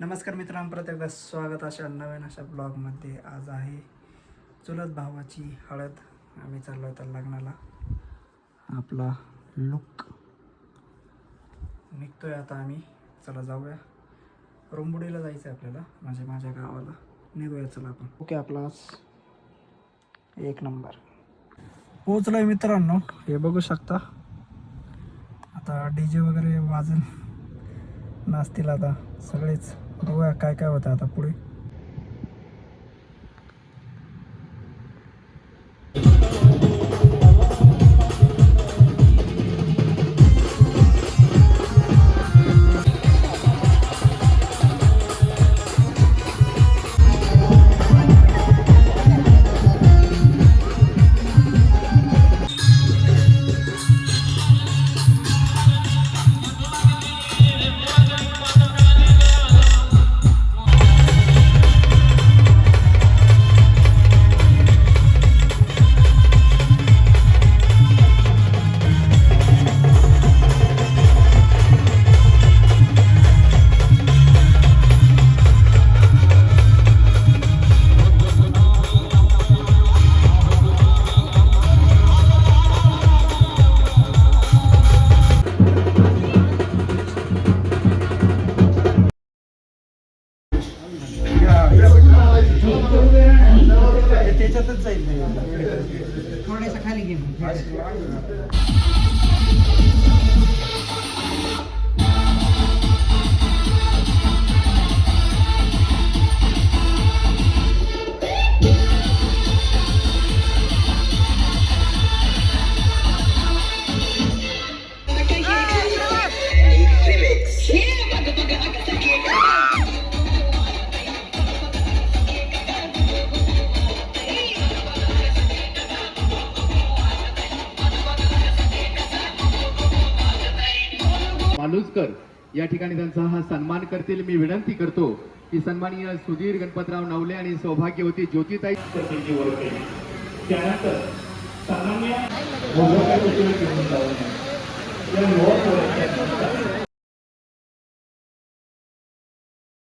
नमस्कार मित्रांनो, परत एकदा स्वागत अशा नवीन अशा ब्लॉगमध्ये. आज आहे चुलत भावाची हळद. आम्ही चाललो आहे त्या लग्नाला. आपला लुक निघतोय आता आम्ही. चला जाऊया, रुंबुडीला जायचं आहे आपल्याला, म्हणजे माझ्या गावाला. निघूया चला आपण. ओके, आपला आज एक नंबर पोचलो आहे मित्रांनो. हे बघू शकता, आता DJ वगैरे वाजून नाचतील आता सगळेच. बघूया काय काय होतं आता पुढे. त्याच्यातच जाईल थोड्याशा खाली गेम. मालुसकर या ठिकाणी त्यांचा हा सन्मान करतील. मी विनंती करतो की सन्माननीय सुधीर गणपतराव नवले आणि सौभाग्यवती ज्योतिताई त्यानंतर सामान्य